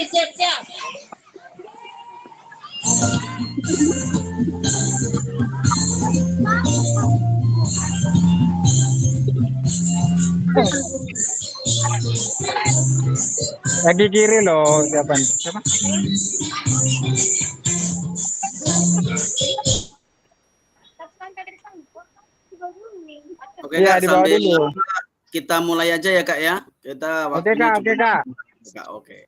siap-siap. Lagi kiri loh, siapa? Siapa? Oke Iya, Kak, di bawah sambil dulu. kita mulai aja ya Kak ya. Kita Oke waktunya Kak, oke cuma Kak. Kak. Oke.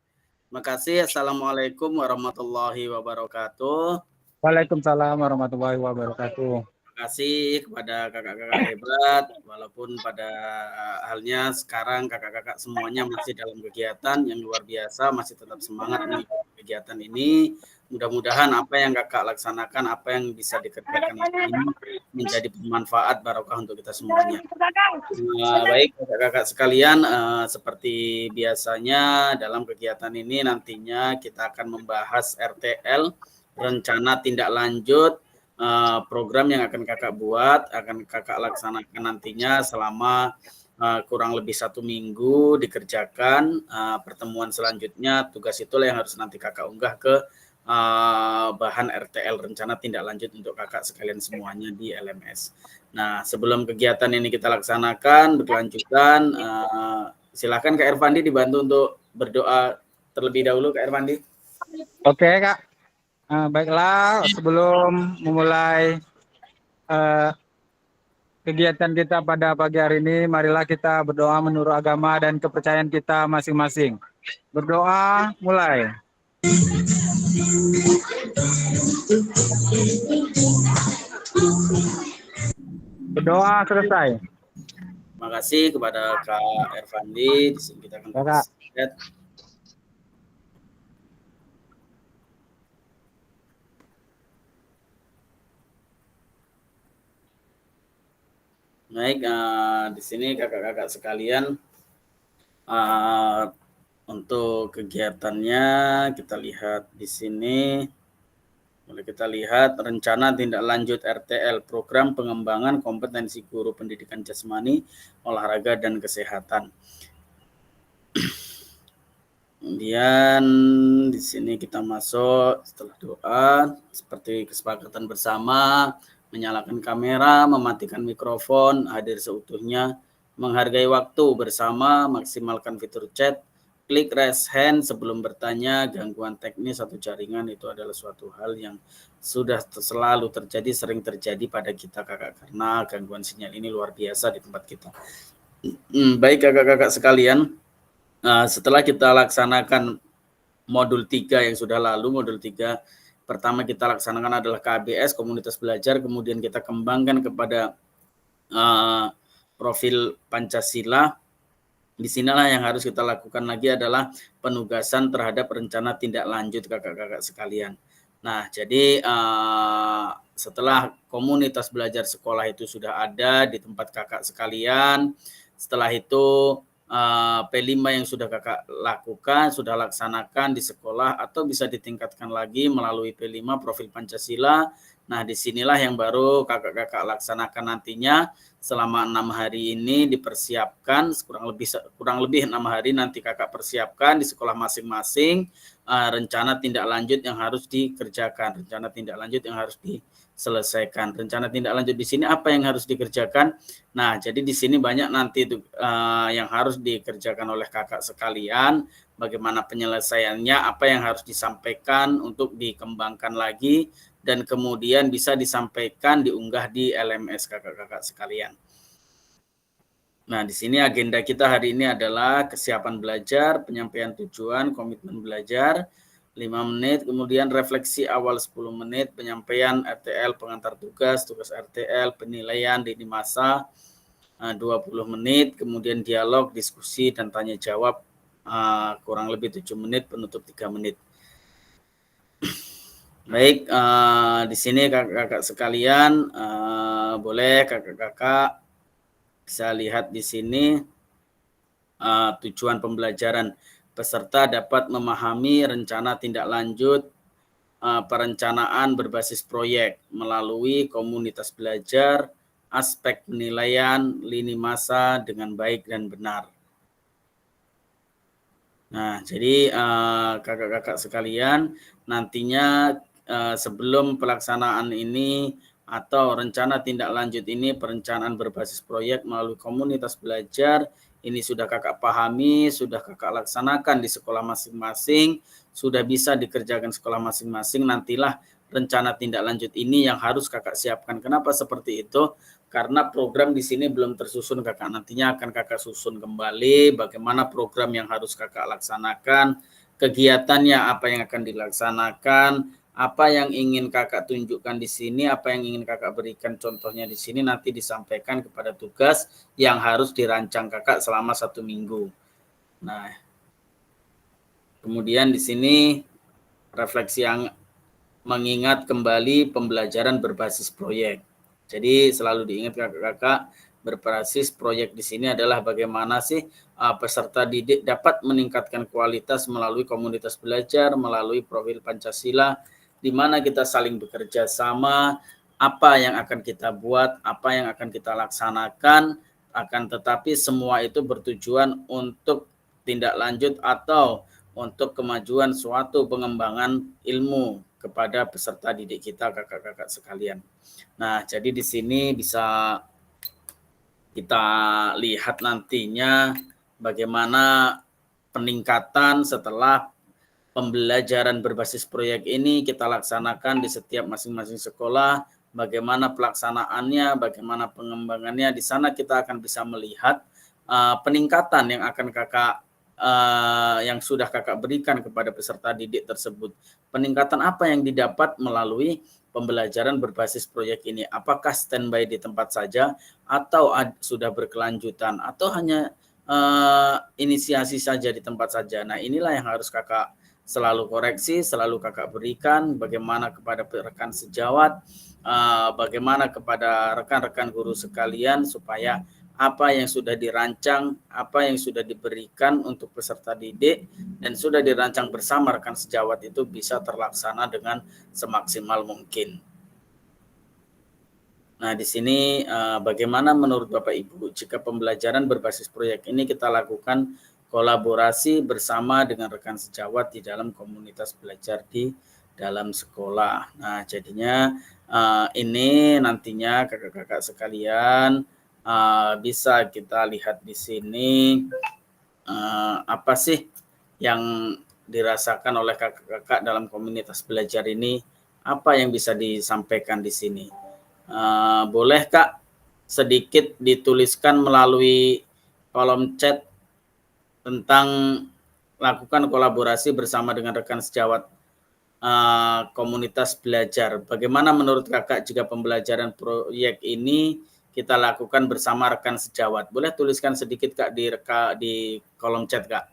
Makasih. Assalamualaikum warahmatullahi wabarakatuh. Waalaikumsalam warahmatullahi wabarakatuh. Terima kasih kepada kakak-kakak hebat, walaupun pada halnya sekarang kakak-kakak semuanya masih dalam kegiatan yang luar biasa, masih tetap semangat mengikuti kegiatan ini. Mudah-mudahan apa yang kakak laksanakan, apa yang bisa dikerjakan ini menjadi bermanfaat barokah untuk kita semuanya. Baik kakak-kakak sekalian, seperti biasanya dalam kegiatan ini nantinya kita akan membahas RTL, rencana tindak lanjut program yang akan kakak buat, akan kakak laksanakan nantinya selama kurang lebih 1 minggu dikerjakan. Pertemuan selanjutnya tugas itulah yang harus nanti kakak unggah ke bahan RTL, rencana tindak lanjut untuk kakak sekalian semuanya di LMS. Nah, sebelum kegiatan ini kita laksanakan berkelanjutan, silakan Kak Irfandi dibantu untuk berdoa terlebih dahulu, Kak Irfandi. Oke Kak. Baiklah, sebelum memulai kegiatan kita pada pagi hari ini, marilah kita berdoa menurut agama dan kepercayaan kita masing-masing. Berdoa, mulai. Berdoa selesai. Terima kasih kepada Kak Irfandi. Di sini kita akan lihat. Baik, di sini kakak-kakak sekalian, untuk kegiatannya kita lihat di sini. Boleh kita lihat rencana tindak lanjut RTL, program pengembangan kompetensi guru pendidikan jasmani, olahraga dan kesehatan. Kemudian di sini kita masuk setelah doa seperti kesepakatan bersama, menyalakan kamera, mematikan mikrofon, hadir seutuhnya, menghargai waktu bersama, maksimalkan fitur chat, klik raise hand sebelum bertanya, gangguan teknis atau jaringan itu adalah suatu hal yang sudah selalu terjadi, sering terjadi pada kita kakak, karena gangguan sinyal ini luar biasa di tempat kita. Baik kakak-kakak sekalian, setelah kita laksanakan modul 3 yang sudah lalu, modul 3 pertama kita laksanakan adalah KBS, komunitas belajar, kemudian kita kembangkan kepada profil Pancasila. Di sinilah yang harus kita lakukan lagi adalah penugasan terhadap rencana tindak lanjut kakak-kakak sekalian. Nah, jadi setelah komunitas belajar sekolah itu sudah ada di tempat kakak sekalian, setelah itu P5 yang sudah kakak lakukan, sudah laksanakan di sekolah atau bisa ditingkatkan lagi melalui P5 profil Pancasila. Nah, disinilah yang baru kakak-kakak laksanakan nantinya selama 6 hari ini dipersiapkan, kurang lebih 6 hari nanti kakak persiapkan di sekolah masing-masing rencana tindak lanjut yang harus dikerjakan, rencana tindak lanjut yang harus diselesaikan. Rencana tindak lanjut di sini apa yang harus dikerjakan? Nah, jadi di sini banyak nanti yang harus dikerjakan oleh kakak sekalian, bagaimana penyelesaiannya, apa yang harus disampaikan untuk dikembangkan lagi, dan kemudian bisa disampaikan, diunggah di LMS kakak-kakak sekalian. Nah, di sini agenda kita hari ini adalah kesiapan belajar, penyampaian tujuan, komitmen belajar, 5 menit, kemudian refleksi awal 10 menit, penyampaian RTL, pengantar tugas, tugas RTL, penilaian lini masa 20 menit, kemudian dialog, diskusi, dan tanya jawab kurang lebih 7 menit, penutup 3 menit. Baik, di sini kakak-kakak sekalian, boleh kakak-kakak bisa lihat di sini tujuan pembelajaran. Peserta dapat memahami rencana tindak lanjut perencanaan berbasis proyek melalui komunitas belajar, aspek penilaian, lini masa dengan baik dan benar. Nah, jadi kakak-kakak sekalian, nantinya sebelum pelaksanaan ini atau rencana tindak lanjut ini, perencanaan berbasis proyek melalui komunitas belajar, ini sudah kakak pahami, sudah kakak laksanakan di sekolah masing-masing, sudah bisa dikerjakan sekolah masing-masing, nantilah rencana tindak lanjut ini yang harus kakak siapkan. Kenapa seperti itu? Karena program di sini belum tersusun kakak, nantinya akan kakak susun kembali bagaimana program yang harus kakak laksanakan, kegiatannya apa yang akan dilaksanakan, apa yang ingin kakak tunjukkan di sini, apa yang ingin kakak berikan contohnya di sini, nanti disampaikan kepada tugas yang harus dirancang kakak selama 1 minggu. Nah, kemudian di sini refleksi yang mengingat kembali pembelajaran berbasis proyek. Jadi selalu diingat kakak-kakak, berbasis proyek di sini adalah bagaimana sih peserta didik dapat meningkatkan kualitas melalui komunitas belajar, melalui profil Pancasila, di mana kita saling bekerja sama, apa yang akan kita buat, apa yang akan kita laksanakan, akan tetapi semua itu bertujuan untuk tindak lanjut atau untuk kemajuan suatu pengembangan ilmu kepada peserta didik kita, kakak-kakak sekalian. Nah, jadi di sini bisa kita lihat nantinya bagaimana peningkatan setelah pembelajaran berbasis proyek ini kita laksanakan di setiap masing-masing sekolah, bagaimana pelaksanaannya, bagaimana pengembangannya. Di sana kita akan bisa melihat peningkatan yang akan kakak yang sudah kakak berikan kepada peserta didik tersebut. Peningkatan apa yang didapat melalui pembelajaran berbasis proyek ini? Apakah standby di tempat saja atau sudah berkelanjutan atau hanya inisiasi saja di tempat saja? Nah, inilah yang harus kakak selalu koreksi, selalu kakak berikan bagaimana kepada rekan sejawat, bagaimana kepada rekan-rekan guru sekalian supaya apa yang sudah dirancang, apa yang sudah diberikan untuk peserta didik dan sudah dirancang bersama rekan sejawat itu bisa terlaksana dengan semaksimal mungkin. Nah, di sini bagaimana menurut Bapak Ibu jika pembelajaran berbasis proyek ini kita lakukan kolaborasi bersama dengan rekan sejawat di dalam komunitas belajar di dalam sekolah. Nah, jadinya ini nantinya kakak-kakak sekalian bisa kita lihat di sini apa sih yang dirasakan oleh kakak-kakak dalam komunitas belajar ini, apa yang bisa disampaikan di sini. Boleh Kak sedikit dituliskan melalui kolom chat tentang lakukan kolaborasi bersama dengan rekan sejawat komunitas belajar. Bagaimana menurut kakak jika pembelajaran proyek ini kita lakukan bersama rekan sejawat? Boleh tuliskan sedikit Kak di kolom chat Kak.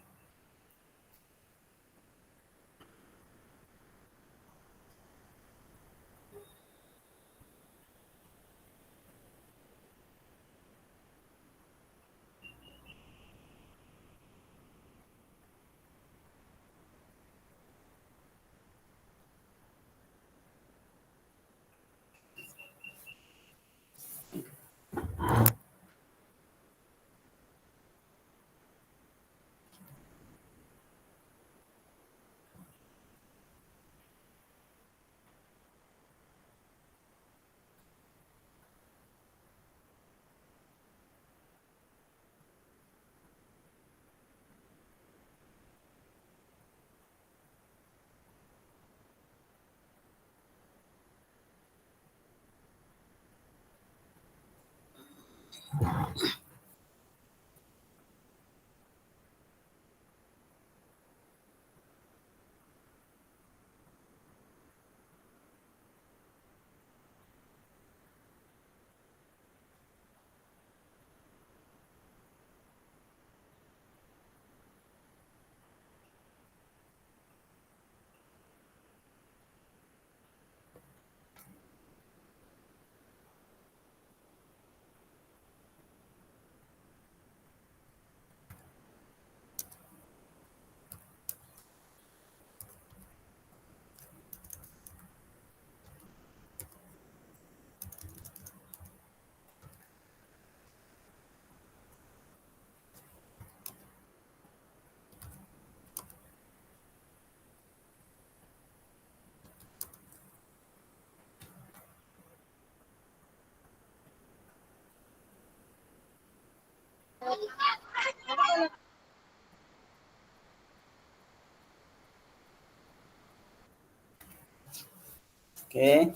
Oke.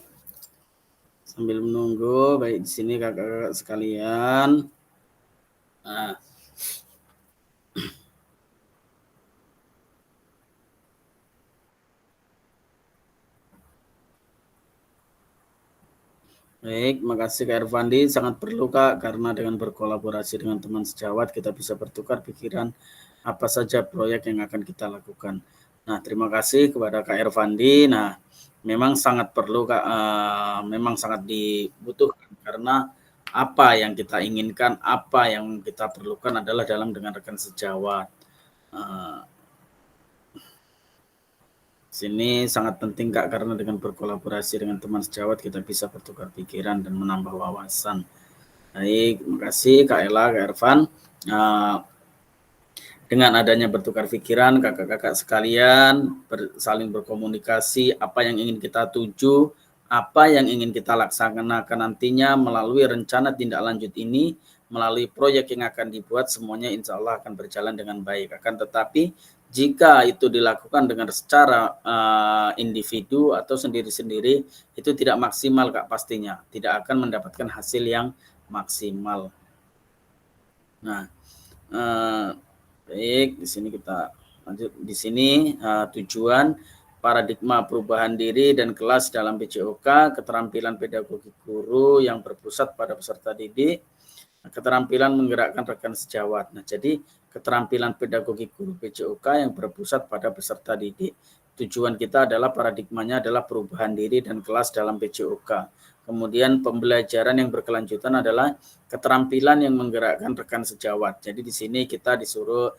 Sambil menunggu, baik di sini kakak-kakak sekalian. Nah, baik, makasih Kak Irfandi. Sangat perlu Kak, karena dengan berkolaborasi dengan teman sejawat kita bisa bertukar pikiran apa saja proyek yang akan kita lakukan. Nah, terima kasih kepada Kak Irfandi. Nah, memang sangat perlu Kak, memang sangat dibutuhkan karena apa yang kita inginkan, apa yang kita perlukan adalah dalam dengan rekan sejawat. Sini sangat penting Kak, karena dengan berkolaborasi dengan teman sejawat kita bisa bertukar pikiran dan menambah wawasan. Baik, terima kasih Kak Ella, Kak Irfan. Dengan adanya bertukar pikiran, kakak-kakak sekalian, saling berkomunikasi, apa yang ingin kita tuju, apa yang ingin kita laksanakan nantinya melalui rencana tindak lanjut ini, melalui proyek yang akan dibuat, semuanya insya Allah akan berjalan dengan baik. Akan tetapi, jika itu dilakukan dengan secara individu atau sendiri-sendiri, itu tidak maksimal Kak pastinya, tidak akan mendapatkan hasil yang maksimal. Nah, baik, di sini kita lanjut. Di sini tujuan paradigma perubahan diri dan kelas dalam PJOK, keterampilan pedagogi guru yang berpusat pada peserta didik, keterampilan menggerakkan rekan sejawat. Nah, jadi keterampilan pedagogi guru PJOK yang berpusat pada peserta didik. Tujuan kita adalah paradigmanya adalah perubahan diri dan kelas dalam PJOK. Kemudian pembelajaran yang berkelanjutan adalah keterampilan yang menggerakkan rekan sejawat. Jadi di sini kita disuruh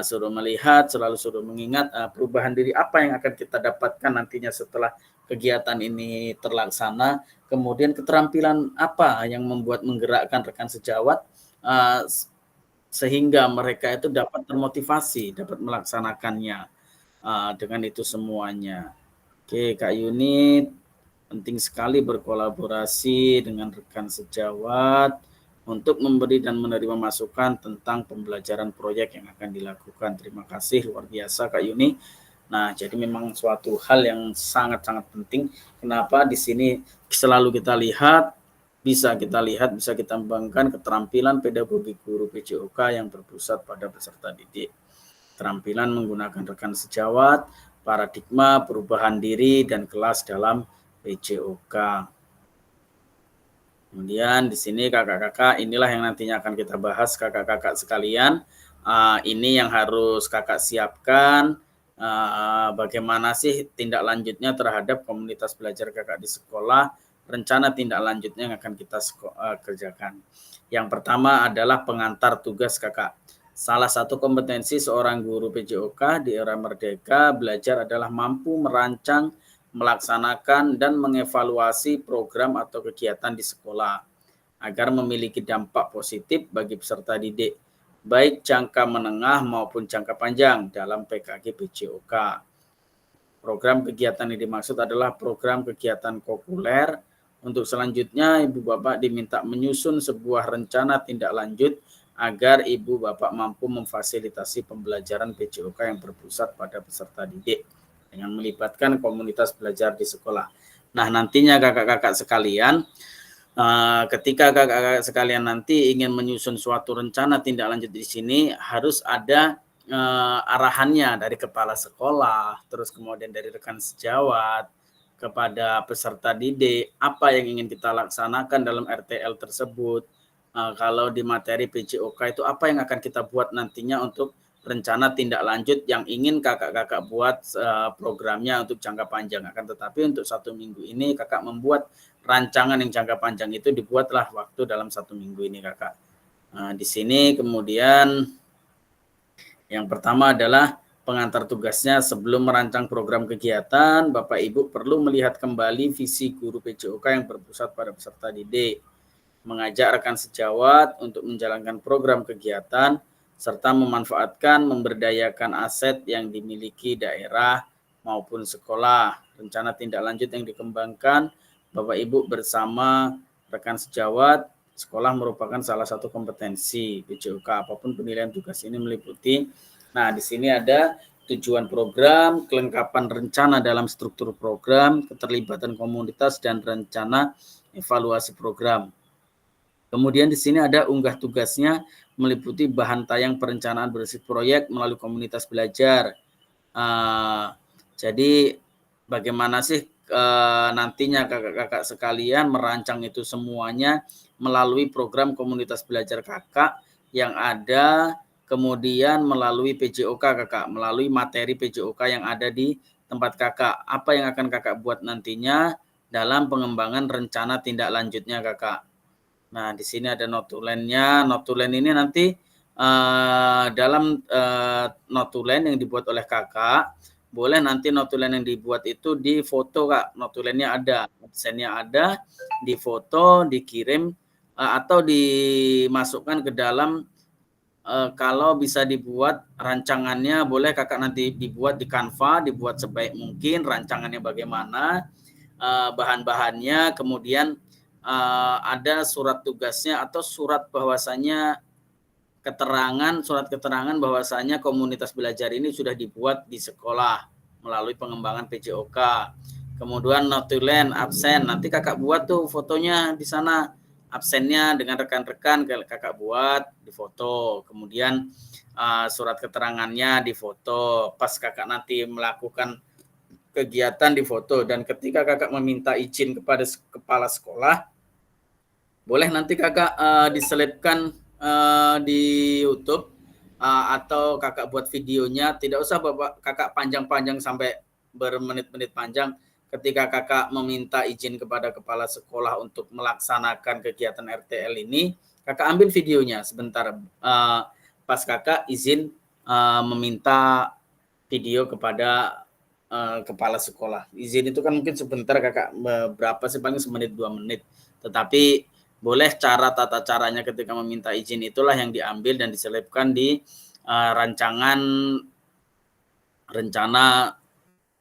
suruh melihat, selalu suruh mengingat perubahan diri apa yang akan kita dapatkan nantinya setelah kegiatan ini terlaksana. Kemudian keterampilan apa yang membuat menggerakkan rekan sejawat sehingga mereka itu dapat termotivasi, dapat melaksanakannya dengan itu semuanya. Oke, Kak Yuni, penting sekali berkolaborasi dengan rekan sejawat untuk memberi dan menerima masukan tentang pembelajaran proyek yang akan dilakukan. Terima kasih, luar biasa Kak Yuni. Nah, jadi memang suatu hal yang sangat-sangat penting. Kenapa di sini selalu kita lihat, bisa kita kembangkan keterampilan pedagogi guru PJOK yang berpusat pada peserta didik. Keterampilan menggunakan rekan sejawat, paradigma perubahan diri dan kelas dalam PJOK. Kemudian di sini kakak-kakak, inilah yang nantinya akan kita bahas kakak-kakak sekalian. Ini yang harus kakak siapkan. Bagaimana sih tindak lanjutnya terhadap komunitas belajar kakak di sekolah, rencana tindak lanjutnya yang akan kita kerjakan. Yang pertama adalah pengantar tugas kakak. Salah satu kompetensi seorang guru PJOK di era merdeka belajar adalah mampu merancang, melaksanakan, dan mengevaluasi program atau kegiatan di sekolah agar memiliki dampak positif bagi peserta didik, baik jangka menengah maupun jangka panjang dalam PKG PJOK. Program kegiatan yang dimaksud adalah program kegiatan kokuler. Untuk selanjutnya, Ibu Bapak diminta menyusun sebuah rencana tindak lanjut agar Ibu Bapak mampu memfasilitasi pembelajaran PJOK yang berpusat pada peserta didik dengan melibatkan komunitas belajar di sekolah. Nah, nantinya kakak-kakak sekalian, ketika kakak-kakak sekalian nanti ingin menyusun suatu rencana tindak lanjut di sini, harus ada arahannya dari kepala sekolah, terus kemudian dari rekan sejawat, kepada peserta didik, apa yang ingin kita laksanakan dalam RTL tersebut. Kalau di materi PJOK itu apa yang akan kita buat nantinya untuk rencana tindak lanjut yang ingin kakak-kakak buat programnya untuk jangka panjang. Akan tetapi untuk 1 minggu ini kakak membuat rancangan yang jangka panjang itu dibuatlah waktu dalam 1 minggu ini kakak. Di sini kemudian yang pertama adalah pengantar tugasnya. Sebelum merancang program kegiatan, Bapak Ibu perlu melihat kembali visi guru PJOK yang berpusat pada peserta didik, mengajak rekan sejawat untuk menjalankan program kegiatan, serta memanfaatkan memberdayakan aset yang dimiliki daerah maupun sekolah. Rencana tindak lanjut yang dikembangkan Bapak Ibu bersama rekan sejawat, sekolah merupakan salah satu kompetensi PJOK. Apapun penilaian tugas ini meliputi. Nah, di sini ada tujuan program, kelengkapan rencana dalam struktur program, keterlibatan komunitas, dan rencana evaluasi program. Kemudian di sini ada unggah tugasnya meliputi bahan tayang perencanaan berbasis proyek melalui komunitas belajar. Jadi bagaimana sih nantinya kakak-kakak sekalian merancang itu semuanya melalui program komunitas belajar kakak yang ada, kemudian melalui PJOK kakak, melalui materi PJOK yang ada di tempat kakak. Apa yang akan kakak buat nantinya dalam pengembangan rencana tindak lanjutnya kakak. Nah, di sini ada notulennya. Notulen ini nanti dalam notulen yang dibuat oleh kakak, boleh nanti notulen yang dibuat itu di foto kak. Notulennya ada, absennya ada, di foto, dikirim, atau dimasukkan ke dalam, kalau bisa dibuat rancangannya, boleh kakak nanti dibuat di Canva, dibuat sebaik mungkin, rancangannya bagaimana, bahan-bahannya, kemudian ada surat tugasnya atau surat bahwasanya surat keterangan bahwasanya komunitas belajar ini sudah dibuat di sekolah melalui pengembangan PJOK. Kemudian notulen, absen, nanti kakak buat tuh fotonya di sana, absennya dengan rekan-rekan kakak buat di foto. Kemudian surat keterangannya di foto. Pas kakak nanti melakukan kegiatan di foto, dan ketika kakak meminta izin kepada kepala sekolah, boleh nanti kakak diselipkan di YouTube, atau kakak buat videonya. Tidak usah kakak panjang-panjang sampai bermenit-menit panjang. Ketika kakak meminta izin kepada kepala sekolah untuk melaksanakan kegiatan RTL ini, kakak ambil videonya sebentar, pas kakak izin meminta video kepada kepala sekolah. Izin itu kan mungkin sebentar kakak, berapa sih, paling semenit 2 menit. Tetapi boleh tata caranya ketika meminta izin itulah yang diambil dan diselipkan di rencana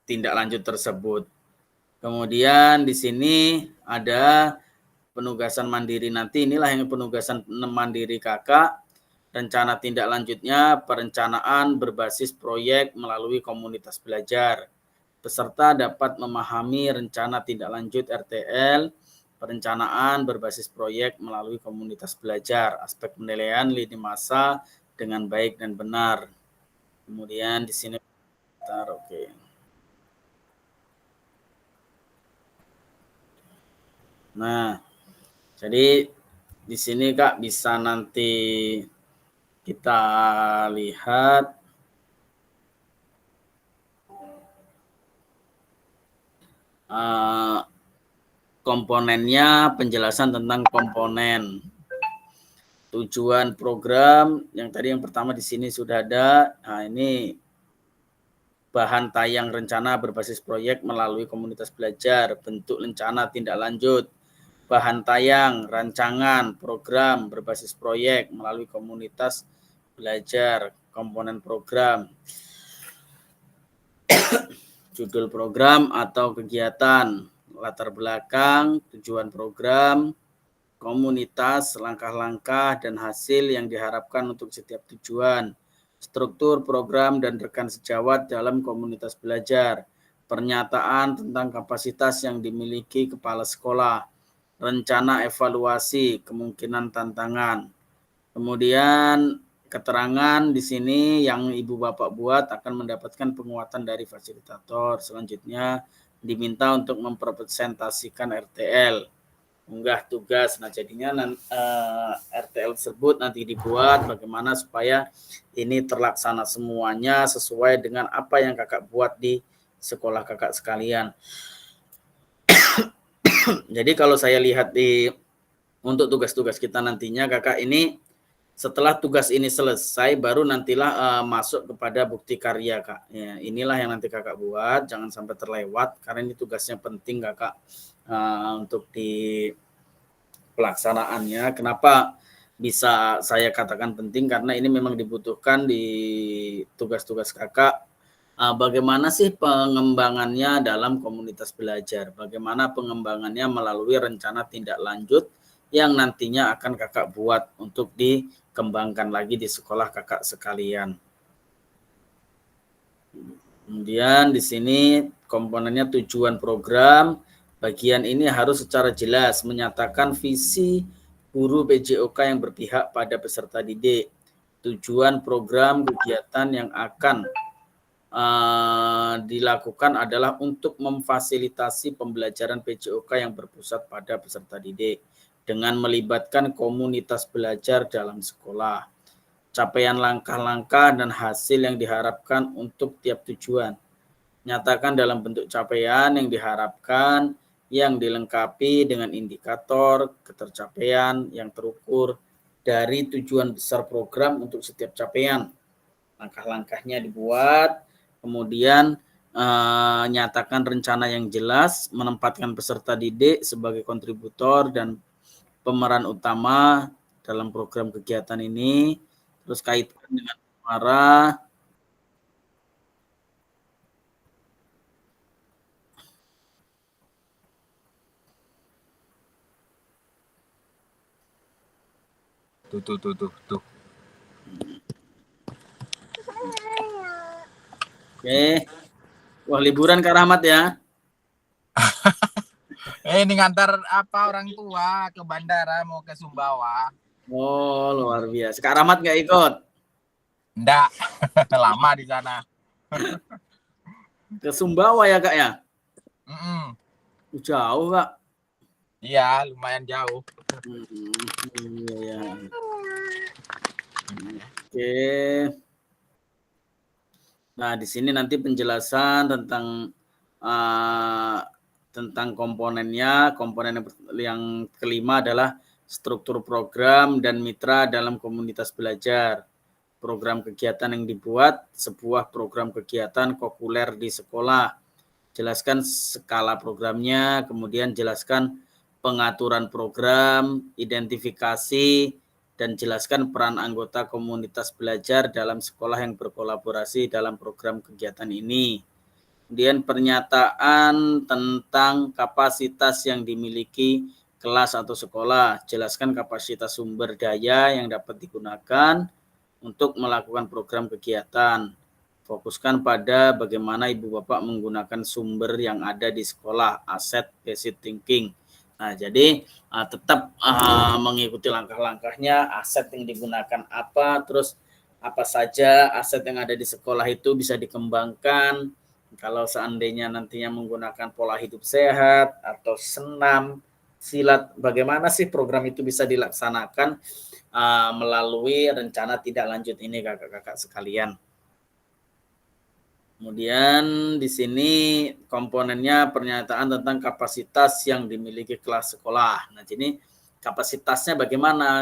tindak lanjut tersebut. Kemudian di sini ada penugasan mandiri nanti. Inilah yang penugasan mandiri kakak. Rencana tindak lanjutnya perencanaan berbasis proyek melalui komunitas belajar. Peserta dapat memahami rencana tindak lanjut RTL, perencanaan berbasis proyek melalui komunitas belajar, aspek penilaian lini masa dengan baik dan benar. Kemudian di sini oke. Nah, jadi di sini kak bisa nanti kita lihat komponennya, penjelasan tentang komponen. Tujuan program yang tadi yang pertama di sini sudah ada. Nah, ini bahan tayang rencana berbasis proyek melalui komunitas belajar, bentuk rencana tindak lanjut, bahan tayang, rancangan, program berbasis proyek melalui komunitas belajar, komponen program, judul program atau kegiatan, latar belakang, tujuan program, komunitas, langkah-langkah dan hasil yang diharapkan untuk setiap tujuan, struktur program dan rekan sejawat dalam komunitas belajar, pernyataan tentang kapasitas yang dimiliki kepala sekolah, rencana evaluasi, kemungkinan tantangan. Kemudian keterangan di sini yang Ibu Bapak buat akan mendapatkan penguatan dari fasilitator. Selanjutnya diminta untuk mempresentasikan RTL, unggah tugas. Nah, jadinya RTL tersebut nanti dibuat bagaimana supaya ini terlaksana semuanya sesuai dengan apa yang kakak buat di sekolah kakak sekalian. Jadi kalau saya lihat untuk tugas-tugas kita nantinya kakak ini, setelah tugas ini selesai baru nantilah masuk kepada bukti karya kak. Ya, inilah yang nanti kakak buat, jangan sampai terlewat karena ini tugasnya penting kakak untuk di pelaksanaannya. Kenapa bisa saya katakan penting? Karena ini memang dibutuhkan di tugas-tugas kakak. Bagaimana sih pengembangannya dalam komunitas belajar? Bagaimana pengembangannya melalui rencana tindak lanjut yang nantinya akan kakak buat untuk dikembangkan lagi di sekolah kakak sekalian. Kemudian di sini komponennya tujuan program. Bagian ini harus secara jelas menyatakan visi guru PJOK yang berpihak pada peserta didik. Tujuan program kegiatan yang akan dilakukan adalah untuk memfasilitasi pembelajaran PJOK yang berpusat pada peserta didik dengan melibatkan komunitas belajar dalam sekolah. Capaian langkah-langkah dan hasil yang diharapkan untuk tiap tujuan. Nyatakan dalam bentuk capaian yang diharapkan yang dilengkapi dengan indikator ketercapaian yang terukur dari tujuan besar program untuk setiap capaian. Langkah-langkahnya dibuat, kemudian nyatakan rencana yang jelas, menempatkan peserta didik sebagai kontributor dan pemeran utama dalam program kegiatan ini, terus kaitkan dengan muara. Tuh. Oke. Wah, liburan Kak Rahmat ya. Ini ngantar orang tua ke bandara mau ke Sumbawa. Oh, luar biasa. Kak Rahmat nggak ikut? Enggak, lama di sana. Ke Sumbawa ya Kak ya? Jauh Kak? Iya, lumayan jauh. Iya. Oke. Nah, di sini nanti penjelasan tentang komponennya. Komponen yang kelima adalah struktur program dan mitra dalam komunitas belajar. Program kegiatan yang dibuat, sebuah program kegiatan kokuler di sekolah. Jelaskan skala programnya, kemudian jelaskan pengaturan program, identifikasi, dan jelaskan peran anggota komunitas belajar dalam sekolah yang berkolaborasi dalam program kegiatan ini. Kemudian pernyataan tentang kapasitas yang dimiliki kelas atau sekolah. Jelaskan kapasitas sumber daya yang dapat digunakan untuk melakukan program kegiatan. Fokuskan pada bagaimana Ibu Bapak menggunakan sumber yang ada di sekolah, asset based thinking. Nah, jadi tetap mengikuti langkah-langkahnya, aset yang digunakan apa, terus apa saja aset yang ada di sekolah itu bisa dikembangkan. Kalau seandainya nantinya menggunakan pola hidup sehat atau senam, silat, bagaimana sih program itu bisa dilaksanakan melalui rencana tidak lanjut ini kakak-kakak sekalian. Kemudian di sini komponennya pernyataan tentang kapasitas yang dimiliki kelas sekolah. Nah, jadi kapasitasnya bagaimana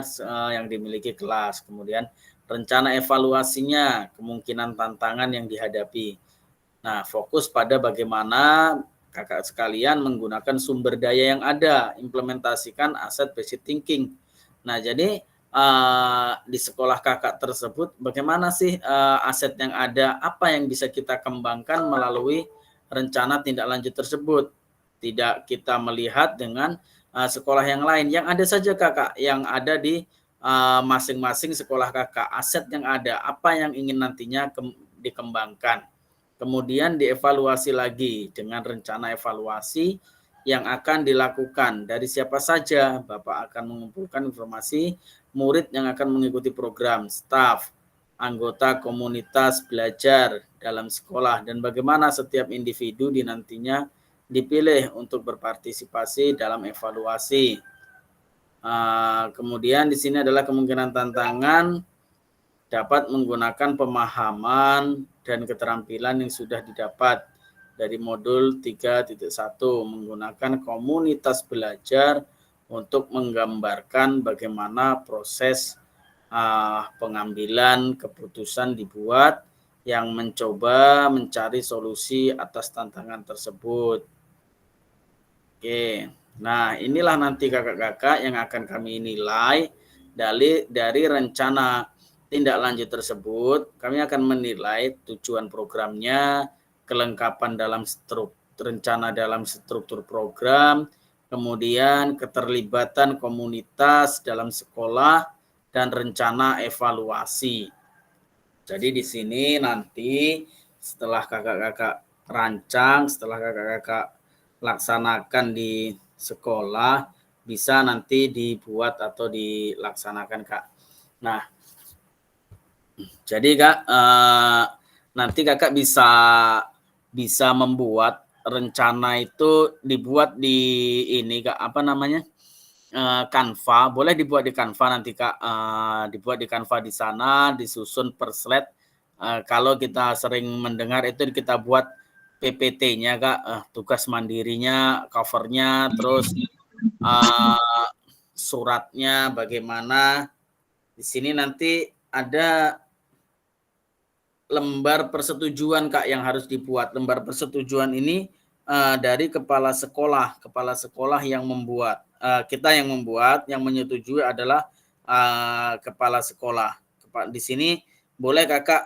yang dimiliki kelas. Kemudian rencana evaluasinya, kemungkinan tantangan yang dihadapi. Nah, fokus pada bagaimana kakak sekalian menggunakan sumber daya yang ada, implementasikan asset based thinking. Nah, jadi di sekolah kakak tersebut bagaimana sih aset yang ada, apa yang bisa kita kembangkan melalui rencana tindak lanjut tersebut. Tidak kita melihat dengan sekolah yang lain, yang ada saja kakak, yang ada di masing-masing sekolah kakak, aset yang ada, apa yang ingin nantinya dikembangkan. Kemudian dievaluasi lagi dengan rencana evaluasi yang akan dilakukan. Dari siapa saja Bapak akan mengumpulkan informasi murid yang akan mengikuti program, staf, anggota komunitas belajar dalam sekolah, dan bagaimana setiap individu nantinya dipilih untuk berpartisipasi dalam evaluasi. Kemudian di sini adalah kemungkinan tantangan dapat menggunakan pemahaman dan keterampilan yang sudah didapat dari modul 3.1 menggunakan komunitas belajar untuk menggambarkan bagaimana proses pengambilan keputusan dibuat yang mencoba mencari solusi atas tantangan tersebut. Oke, nah inilah nanti kakak-kakak yang akan kami nilai dari rencana tindak lanjut tersebut. Kami akan menilai tujuan programnya, kelengkapan dalam rencana dalam struktur program, kemudian keterlibatan komunitas dalam sekolah, dan rencana evaluasi. Jadi di sini nanti setelah kakak-kakak rancang, setelah kakak-kakak laksanakan di sekolah, bisa nanti dibuat atau dilaksanakan, Kak. Nah, jadi Kak, nanti kakak bisa membuat rencana itu dibuat di ini Kak, apa namanya, Canva, boleh dibuat di Canva nanti Kak, dibuat di Canva di sana, disusun per slide. Kalau kita sering mendengar itu kita buat PPT-nya Kak, tugas mandirinya, cover-nya, terus suratnya bagaimana. Di sini nanti ada lembar persetujuan Kak yang harus dibuat. Lembar persetujuan ini dari kepala sekolah yang membuat. Kita yang membuat, yang menyetujui adalah kepala sekolah. Di sini boleh Kakak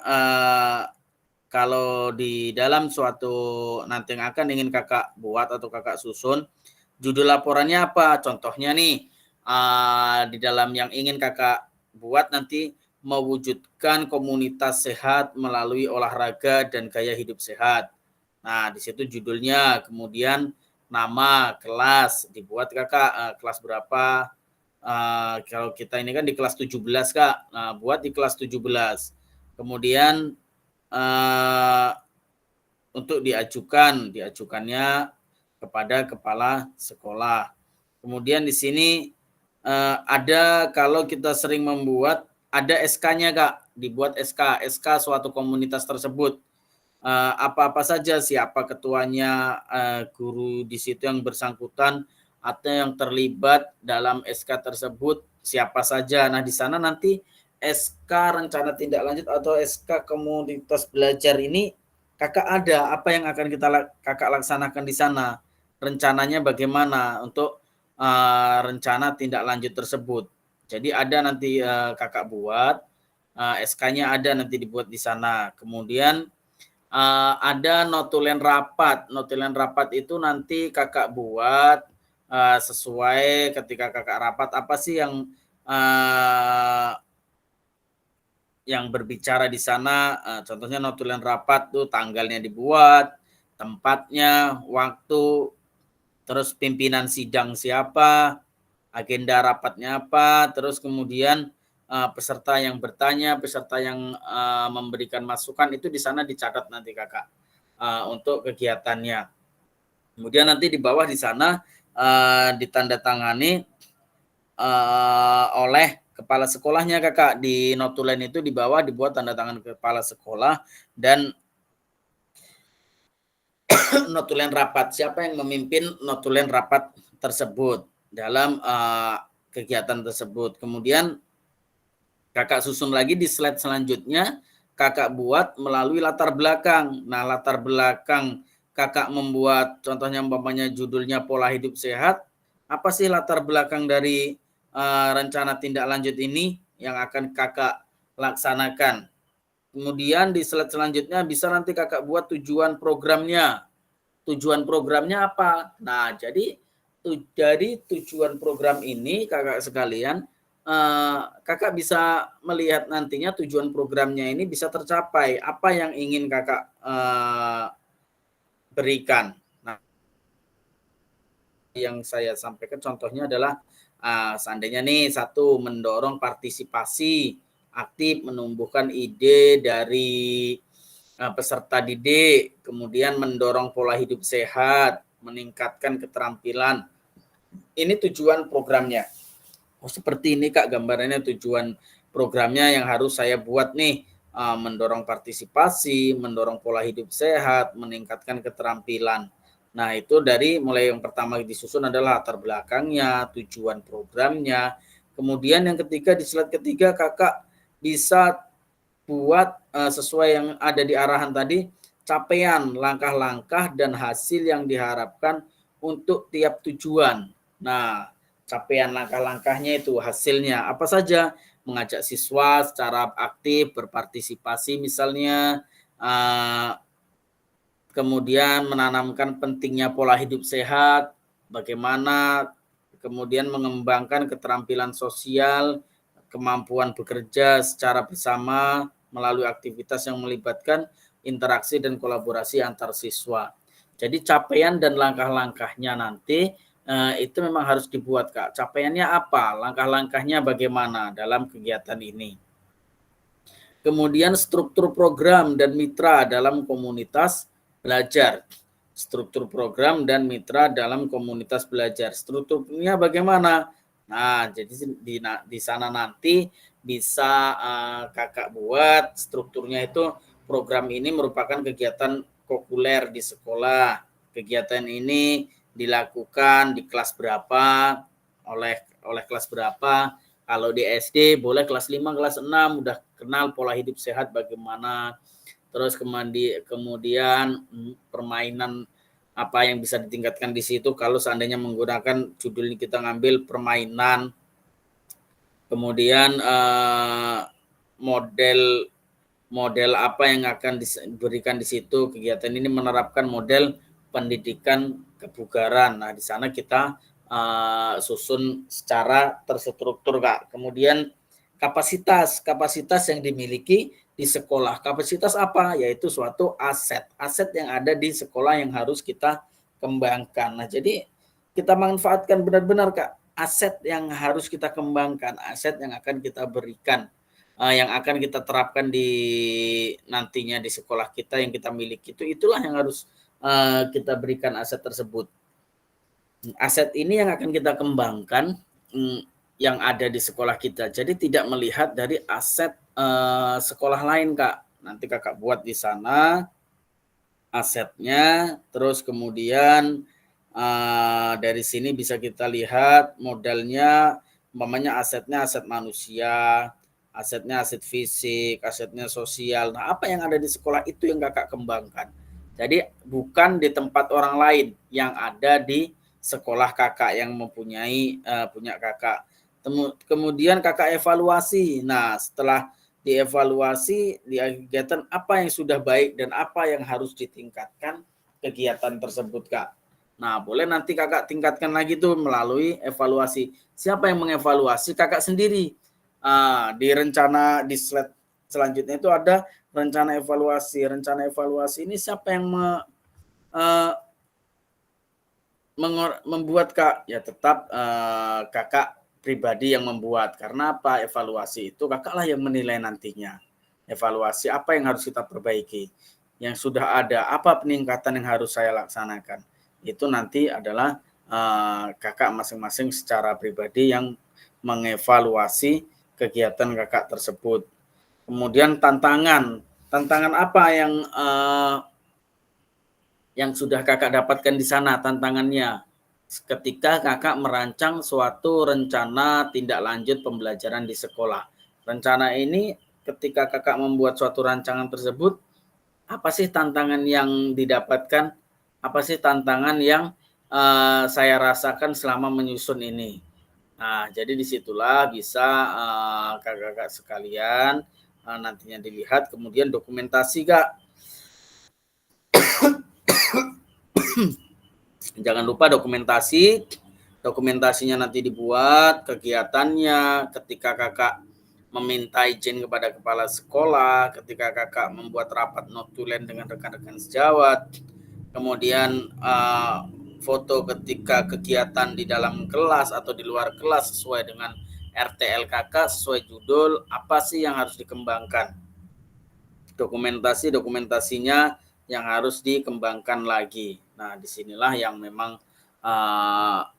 kalau di dalam suatu nanti yang akan ingin Kakak buat atau Kakak susun, judul laporannya apa? Contohnya nih, di dalam yang ingin Kakak buat nanti mewujudkan komunitas sehat melalui olahraga dan gaya hidup sehat. Nah, di situ judulnya, kemudian nama, kelas, dibuat Kakak, kelas berapa. Kalau kita ini kan di kelas 17 Kak, nah, buat di kelas 17. Kemudian untuk diajukannya kepada kepala sekolah. Kemudian di sini ada kalau kita sering membuat ada SK-nya Kak, dibuat SK suatu komunitas tersebut. Apa-apa saja, siapa ketuanya, guru di situ yang bersangkutan atau yang terlibat dalam SK tersebut siapa saja. Nah, di sana nanti SK rencana tindak lanjut atau SK komunitas belajar ini Kakak ada apa yang akan Kakak laksanakan di sana. Rencananya bagaimana untuk rencana tindak lanjut tersebut. Jadi ada nanti Kakak buat, SK-nya ada nanti dibuat di sana. Kemudian ada notulen rapat. Notulen rapat itu nanti Kakak buat sesuai ketika Kakak rapat apa sih yang berbicara di sana. Contohnya notulen rapat tuh tanggalnya dibuat, tempatnya, waktu, terus pimpinan sidang siapa, agenda rapatnya apa, terus kemudian peserta yang bertanya, peserta yang memberikan masukan itu di sana dicatat nanti Kakak untuk kegiatannya. Kemudian nanti di bawah di sana ditandatangani oleh kepala sekolahnya Kakak. Di notulen itu di bawah dibuat tanda tangan kepala sekolah dan notulen rapat. Siapa yang memimpin notulen rapat tersebut dalam kegiatan tersebut. Kemudian Kakak susun lagi di slide selanjutnya, Kakak buat melalui latar belakang. Nah, latar belakang Kakak membuat, contohnya umpamanya judulnya pola hidup sehat. Apa sih latar belakang dari rencana tindak lanjut ini yang akan Kakak laksanakan? Kemudian di slide selanjutnya bisa nanti Kakak buat tujuan programnya. Tujuan programnya apa? Nah, jadi dari tujuan program ini Kakak sekalian, Kakak bisa melihat nantinya tujuan programnya ini bisa tercapai. Apa yang ingin Kakak berikan. Nah, yang saya sampaikan contohnya adalah seandainya nih satu mendorong partisipasi aktif, menumbuhkan ide dari peserta didik, kemudian mendorong pola hidup sehat, meningkatkan keterampilan. Ini tujuan programnya. Oh, seperti ini Kak gambarannya tujuan programnya yang harus saya buat nih, mendorong partisipasi, mendorong pola hidup sehat, meningkatkan keterampilan. Nah, itu dari mulai yang pertama disusun adalah latar belakangnya, tujuan programnya. Kemudian yang ketiga di slide ketiga Kakak bisa buat sesuai yang ada di arahan tadi, capaian, langkah-langkah dan hasil yang diharapkan untuk tiap tujuan. Nah, capaian langkah-langkahnya itu hasilnya apa saja? Mengajak siswa secara aktif berpartisipasi misalnya, kemudian menanamkan pentingnya pola hidup sehat, bagaimana kemudian mengembangkan keterampilan sosial, kemampuan bekerja secara bersama, melalui aktivitas yang melibatkan interaksi dan kolaborasi antar siswa. Jadi capaian dan langkah-langkahnya nanti itu memang harus dibuat, Kak. Capaiannya apa? Langkah-langkahnya bagaimana dalam kegiatan ini? Kemudian struktur program dan mitra dalam komunitas belajar. Struktur program dan mitra dalam komunitas belajar. Strukturnya bagaimana? Nah, jadi di sana nanti bisa kakak buat strukturnya itu program ini merupakan kegiatan kokuler di sekolah. Kegiatan ini dilakukan di kelas berapa, oleh kelas berapa. Kalau di SD boleh kelas 5, kelas 6 udah kenal pola hidup sehat bagaimana. Terus kemudian permainan apa yang bisa ditingkatkan di situ kalau seandainya menggunakan judul ini kita ngambil permainan. Kemudian model apa yang akan diberikan di situ. Kegiatan ini menerapkan model pendidikan kebugaran. Nah, di sana kita susun secara terstruktur, Kak. Kemudian kapasitas yang dimiliki di sekolah. Kapasitas apa? Yaitu suatu aset yang ada di sekolah yang harus kita kembangkan. Nah, jadi kita manfaatkan benar-benar, Kak, aset yang harus kita kembangkan, aset yang akan kita berikan, yang akan kita terapkan di nantinya di sekolah kita yang kita miliki itulah yang harus kita berikan aset tersebut. Aset ini yang akan kita kembangkan yang ada di sekolah kita. Jadi tidak melihat dari aset sekolah lain, Kak. Nanti Kakak buat di sana asetnya, terus kemudian dari sini bisa kita lihat modalnya, umpamanya asetnya aset manusia, asetnya aset fisik, asetnya sosial. Nah, apa yang ada di sekolah itu yang Kakak kembangkan. Jadi bukan di tempat orang lain, yang ada di sekolah Kakak yang mempunyai punya Kakak. Kemudian Kakak evaluasi. Nah, setelah dievaluasi di kegiatan apa yang sudah baik dan apa yang harus ditingkatkan kegiatan tersebut, Kak. Nah, boleh nanti Kakak tingkatkan lagi tuh melalui evaluasi. Siapa yang mengevaluasi? Kakak sendiri. Di rencana di slide selanjutnya itu ada rencana evaluasi. Rencana evaluasi ini siapa yang membuat, Kak? Ya tetap Kakak pribadi yang membuat. Karena apa? Evaluasi itu Kakaklah yang menilai nantinya. Evaluasi apa yang harus kita perbaiki. Yang sudah ada, apa peningkatan yang harus saya laksanakan. Itu nanti adalah Kakak masing-masing secara pribadi yang mengevaluasi kegiatan Kakak tersebut. Kemudian tantangan apa yang sudah Kakak dapatkan di sana tantangannya ketika Kakak merancang suatu rencana tindak lanjut pembelajaran di sekolah. Rencana ini ketika Kakak membuat suatu rancangan tersebut, apa sih tantangan yang didapatkan? Apa sih tantangan yang saya rasakan selama menyusun ini? Nah, jadi disitulah bisa kakak-kakak sekalian nantinya dilihat, kemudian dokumentasi, Kak. Jangan lupa dokumentasinya nanti dibuat, kegiatannya, ketika kakak meminta izin kepada kepala sekolah, ketika kakak membuat rapat notulen dengan rekan-rekan sejawat, kemudian foto ketika kegiatan di dalam kelas atau di luar kelas sesuai dengan RTL kakak, sesuai judul, apa sih yang harus dikembangkan. Dokumentasinya yang harus dikembangkan lagi. Nah, disinilah yang memang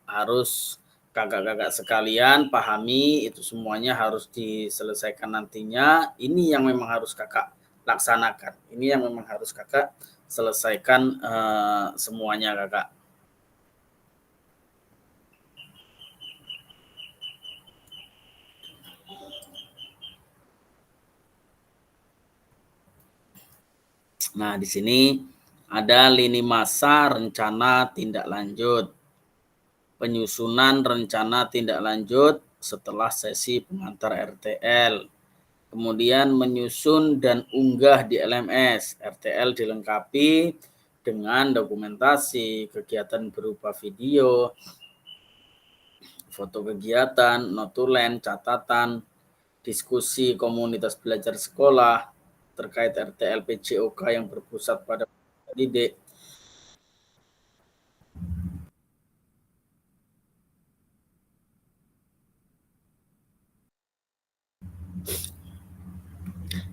harus kakak-kakak sekalian pahami, itu semuanya harus diselesaikan nantinya. Ini yang memang harus kakak laksanakan. Ini yang memang harus kakak selesaikan semuanya, kakak. Nah, di sini ada lini masa rencana tindak lanjut. Penyusunan rencana tindak lanjut setelah sesi pengantar RTL. Kemudian menyusun dan unggah di LMS. RTL dilengkapi dengan dokumentasi, kegiatan berupa video, foto kegiatan, notulen, catatan, diskusi komunitas belajar sekolah, terkait RTL PJOK yang berpusat pada didik.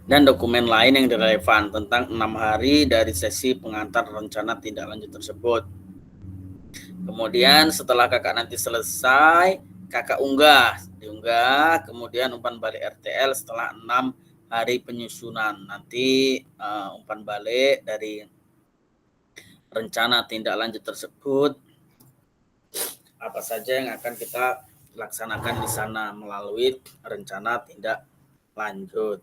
Dan dokumen lain yang relevan tentang 6 hari dari sesi pengantar rencana tindak lanjut tersebut. Kemudian setelah kakak nanti selesai, kakak diunggah, kemudian umpan balik RTL setelah 6 hari penyusunan. Nanti umpan balik dari rencana tindak lanjut tersebut, apa saja yang akan kita laksanakan di sana melalui rencana tindak lanjut.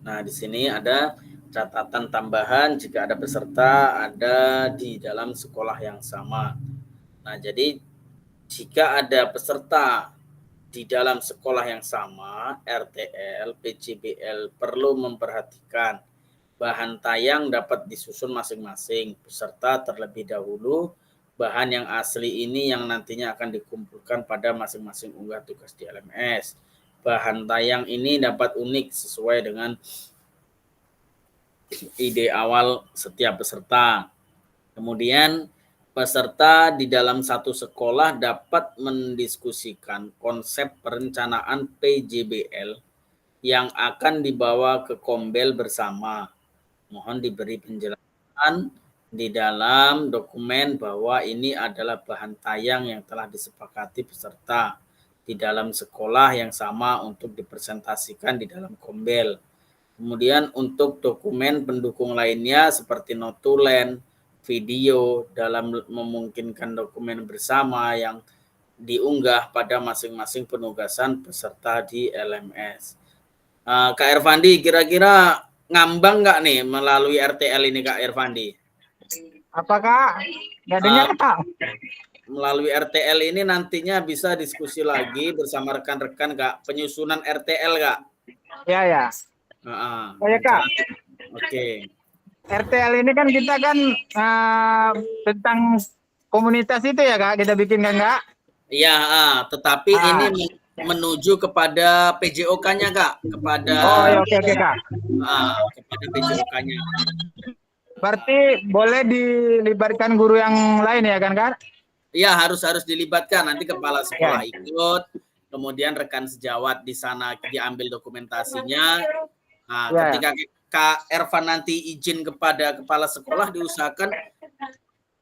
Nah, di sini ada catatan tambahan jika ada peserta ada di dalam sekolah yang sama. Nah, jadi jika ada peserta di dalam sekolah yang sama, RTL, PJBL perlu memperhatikan bahan tayang dapat disusun masing-masing peserta terlebih dahulu. Bahan yang asli ini yang nantinya akan dikumpulkan pada masing-masing unggah tugas di LMS. Bahan tayang ini dapat unik sesuai dengan ide awal setiap peserta. Kemudian peserta di dalam satu sekolah dapat mendiskusikan konsep perencanaan PJBL yang akan dibawa ke Kombel bersama. Mohon diberi penjelasan di dalam dokumen bahwa ini adalah bahan tayang yang telah disepakati peserta di dalam sekolah yang sama untuk dipresentasikan di dalam Kombel. Kemudian untuk dokumen pendukung lainnya seperti notulen, video dalam memungkinkan dokumen bersama yang diunggah pada masing-masing penugasan peserta di LMS. Kak Irfandi, kira-kira ngambang nggak nih melalui RTL ini Kak Irfandi? Apa Kak? Nggak dengar Kak? Melalui RTL ini nantinya bisa diskusi lagi bersama rekan-rekan Kak, penyusunan RTL Kak. Ya. Oh ya Kak. Oke. RTL ini kan kita kan tentang komunitas itu ya Kak, kita bikin kan Kak? Iya, tetapi ini menuju kepada PJOK-nya Kak, kepada oke Kak. Kepada PJOK-nya. Berarti boleh dilibatkan guru yang lain ya kan Kak? Iya, harus dilibatkan. Nanti kepala sekolah ikut, kemudian rekan sejawat di sana diambil dokumentasinya. Nah, ketika Kak Ervan nanti izin kepada kepala sekolah, diusahakan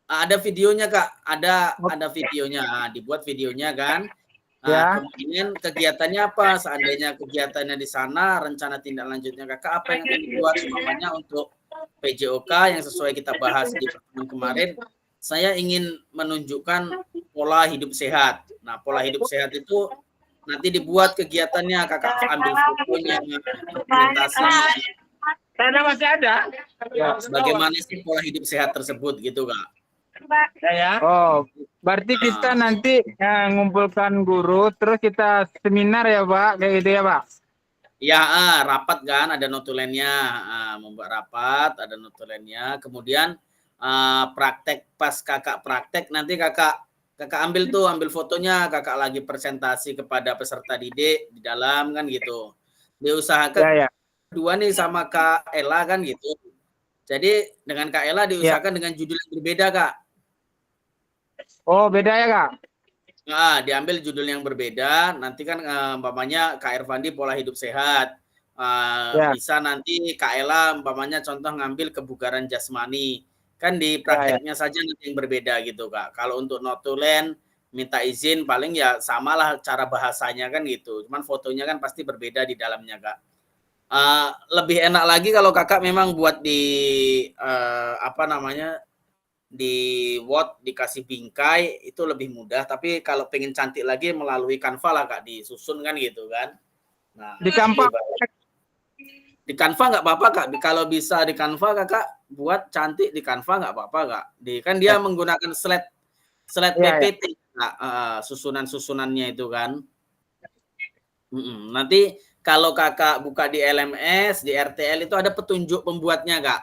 ada videonya Kak, ada videonya, dibuat videonya kan. Kemudian kegiatannya apa? Seandainya kegiatannya di sana, rencana tindak lanjutnya Kakak apa yang akan dibuat umpamanya untuk PJOK yang sesuai kita bahas di pertemuan kemarin. Saya ingin menunjukkan pola hidup sehat. Nah, pola hidup sehat itu nanti dibuat kegiatannya, Kakak ambil fotonya, dokumentasinya. Karena masih ada. Bagaimana sih pola hidup sehat tersebut gitu Kak? Berarti kita nanti ngumpulkan guru, terus kita seminar ya Pak, kayak gitu ya Pak? Ya, rapat kan, ada notulennya, membuat rapat, ada notulennya, kemudian praktek, pas Kakak praktek, nanti kakak ambil fotonya, Kakak lagi presentasi kepada peserta didik di dalam kan gitu. Diusahakan dua nih sama Kak Ella kan gitu. Jadi dengan Kak Ella diusahakan dengan judul yang berbeda Kak. Oh, beda ya Kak? Diambil judul yang berbeda, nanti kan umpamanya Kak Irfandi pola hidup sehat. Bisa nanti Kak Ella umpamanya contoh ngambil kebugaran jasmani. Kan di prakteknya saja nanti yang berbeda gitu Kak. Kalau untuk notulen minta izin paling ya samalah cara bahasanya kan gitu. Cuman fotonya kan pasti berbeda di dalamnya Kak. Lebih enak lagi kalau Kakak memang buat di di Word dikasih bingkai itu lebih mudah. Tapi kalau pengen cantik lagi melalui Canva lah Kak, disusun kan gitu kan. Nah, di Canva. Di Canva nggak apa-apa Kak. Kalau bisa di Canva Kakak buat cantik di Canva nggak apa-apa Kak. Kan dia menggunakan slide PPT Kak, susunan-susunannya itu kan. Nanti kalau Kakak buka di LMS, di RTL itu ada petunjuk pembuatnya Kak.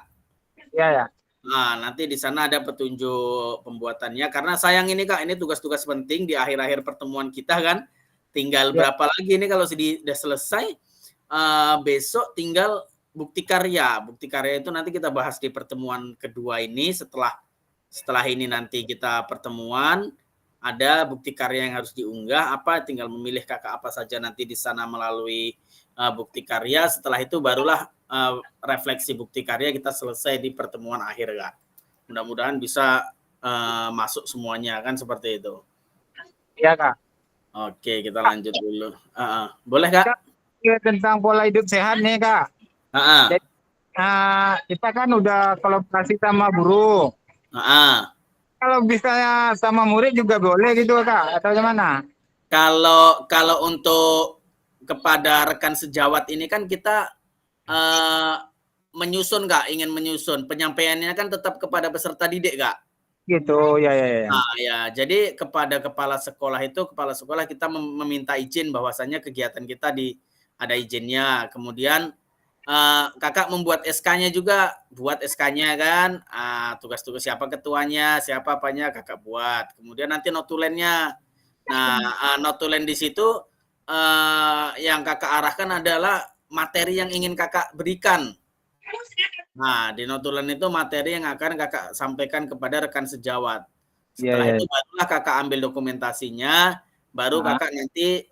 Iya. Nah, nanti di sana ada petunjuk pembuatannya. Karena sayang ini Kak, ini tugas-tugas penting di akhir-akhir pertemuan kita kan. Tinggal berapa lagi ini kalau sudah selesai. besok tinggal bukti karya. Bukti karya itu nanti kita bahas di pertemuan kedua ini. Setelah ini nanti kita pertemuan, ada bukti karya yang harus diunggah, tinggal memilih kakak apa saja nanti di sana melalui bukti karya. Setelah itu barulah refleksi bukti karya kita selesai di pertemuan akhir, Kak. Mudah-mudahan bisa masuk semuanya, kan seperti itu. Iya, Kak. Oke, kita lanjut dulu. Boleh, Kak? Tentang pola hidup sehat nih, Kak. Jadi, kita kan udah kolaborasi sama guru. Kalau bisa sama murid juga boleh gitu, Kak, atau gimana? Kalau untuk kepada rekan sejawat ini kan kita menyusun, Kak, ingin menyusun. Penyampaiannya kan tetap kepada peserta didik, Kak. Gitu, ya. Nah, ya, jadi kepada kepala sekolah kita meminta izin bahwasannya kegiatan kita ada izinnya. Kemudian kakak membuat SK-nya juga, buat SK-nya kan, tugas-tugas siapa ketuanya, siapa apanya kakak buat. Kemudian nanti notulennya. Nah, notulen di situ yang kakak arahkan adalah materi yang ingin kakak berikan. Nah, di notulen itu materi yang akan kakak sampaikan kepada rekan sejawat. Setelah itu barulah kakak ambil dokumentasinya, baru kakak nanti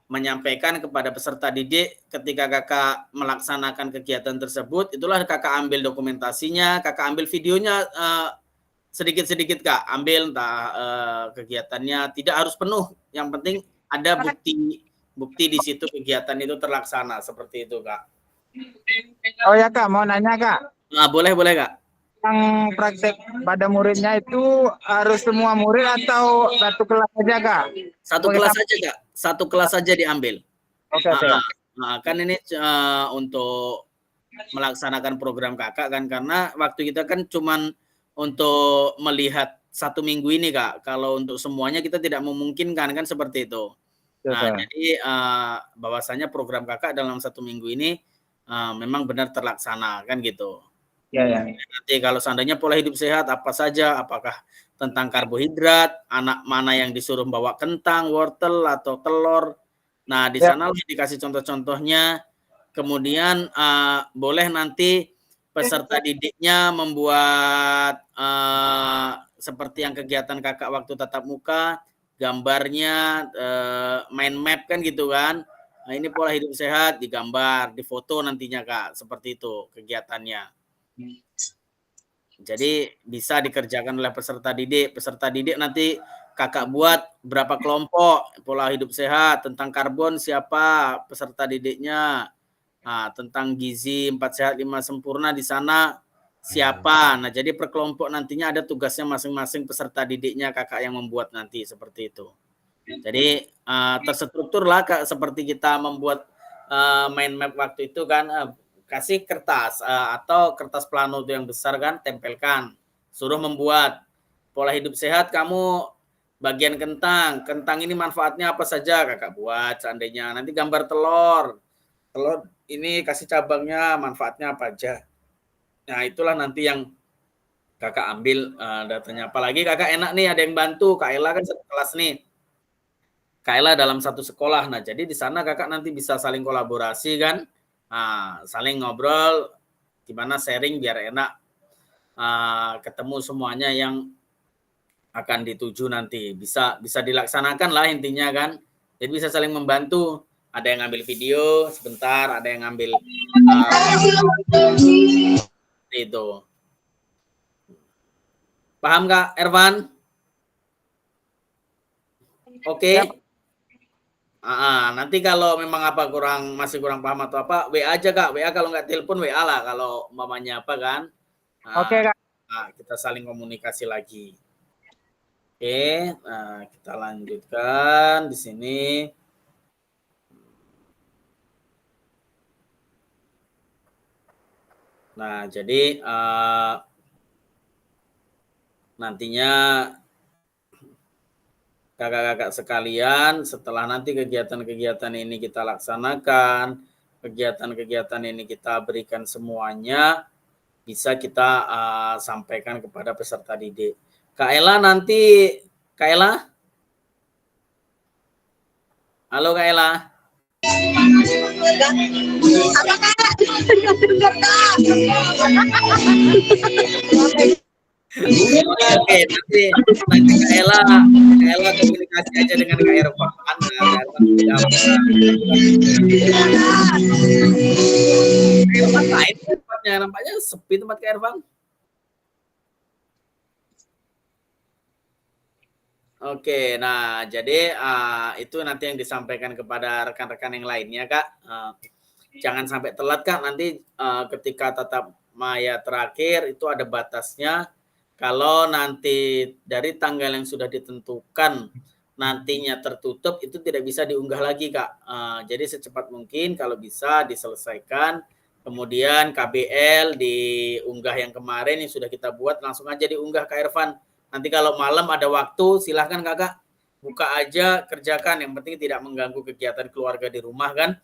menyampaikan kepada peserta didik ketika kakak melaksanakan kegiatan tersebut. Itulah kakak ambil dokumentasinya, kakak ambil videonya sedikit-sedikit, Kak. Ambil entah kegiatannya, tidak harus penuh. Yang penting ada bukti di situ kegiatan itu terlaksana, seperti itu, Kak. Oh ya, Kak, mau nanya, Kak. Nah, boleh, Kak. Yang praktek pada muridnya itu harus semua murid atau satu kelas saja, Kak? Satu kelas saja, Kak. Satu kelas saja diambil. Oke. Nah, kan ini untuk melaksanakan program kakak kan, karena waktu kita kan cuman untuk melihat 1 minggu ini, Kak. Kalau untuk semuanya kita tidak memungkinkan kan, seperti itu. Nah, jadi bahwasanya program kakak dalam 1 minggu ini memang benar terlaksana kan gitu. Ya. Nanti kalau seandainya pola hidup sehat apa saja, apakah tentang karbohidrat, anak mana yang disuruh bawa kentang, wortel atau telur. Nah, di sana dikasih contoh-contohnya. Kemudian boleh nanti peserta didiknya membuat seperti yang kegiatan kakak waktu tatap muka, gambarnya mind map kan gitu kan. Nah, ini pola hidup sehat digambar, difoto nantinya, Kak, seperti itu kegiatannya. Jadi bisa dikerjakan oleh peserta didik. Peserta didik nanti kakak buat berapa kelompok pola hidup sehat, tentang karbon siapa peserta didiknya. Nah, tentang gizi 4 sehat 5 sempurna di sana siapa. Nah, jadi per kelompok nantinya ada tugasnya masing-masing peserta didiknya kakak yang membuat nanti, seperti itu. Jadi terstruktur lah, Kak, seperti kita membuat mind map waktu itu kan, kasih kertas atau kertas plano itu yang besar kan, tempelkan, suruh membuat pola hidup sehat. Kamu bagian kentang ini manfaatnya apa saja, kakak buat. Seandainya nanti gambar telur ini kasih cabangnya, manfaatnya apa aja. Nah, itulah nanti yang kakak ambil datanya. Apalagi kakak enak nih ada yang bantu, Kak Ella kan satu kelas nih, Kak Ella dalam satu sekolah. Nah, jadi di sana kakak nanti bisa saling kolaborasi kan. Nah, saling ngobrol, gimana sharing biar enak, ketemu semuanya yang akan dituju nanti. Bisa dilaksanakan lah intinya kan. Jadi bisa saling membantu. Ada yang ngambil video sebentar, ada yang ngambil itu. Paham, Kak Ervan? Oke. Nanti kalau memang masih kurang paham atau apa, WA aja, Kak. WA, kalau nggak telepon, WA lah kalau mamanya apa kan. Oke, Kak. Kita saling komunikasi lagi. Oke, kita lanjutkan di sini. Nah, jadi nantinya kakak-kakak sekalian, setelah nanti kegiatan-kegiatan ini kita laksanakan, kegiatan-kegiatan ini kita berikan semuanya, bisa kita sampaikan kepada peserta didik. Kak Ella nanti, Kak Ella? Halo, Kak Ella? Oke, nanti Kak Ella komunikasi aja dengan Kak Irfan. Irfan lain tempatnya, nampaknya sepi tempat Kak Irfan. Oke, nah jadi itu nanti yang disampaikan kepada rekan-rekan yang lainnya, Kak. Jangan sampai telat, Kak. Nanti ketika tatap maya terakhir itu ada batasnya. Kalau nanti dari tanggal yang sudah ditentukan nantinya tertutup, itu tidak bisa diunggah lagi, Kak. Jadi secepat mungkin kalau bisa diselesaikan. Kemudian KBL diunggah yang kemarin yang sudah kita buat, langsung aja diunggah, Kak Irfan. Nanti kalau malam ada waktu, silahkan Kakak buka aja, kerjakan. Yang penting tidak mengganggu kegiatan keluarga di rumah kan.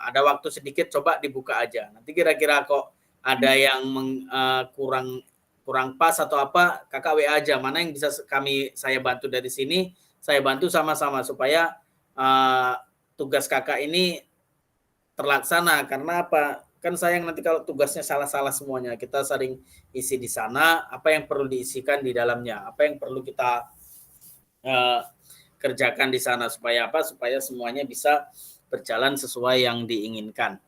Ada waktu sedikit, coba dibuka aja. Nanti kira-kira kok ada yang kurang pas atau apa, Kakak WA aja. Mana yang bisa saya bantu dari sini, saya bantu sama-sama supaya tugas Kakak ini terlaksana. Karena apa? Kan sayang nanti kalau tugasnya salah-salah semuanya. Kita sering isi di sana, apa yang perlu diisikan di dalamnya, apa yang perlu kita kerjakan di sana supaya apa? Supaya semuanya bisa berjalan sesuai yang diinginkan.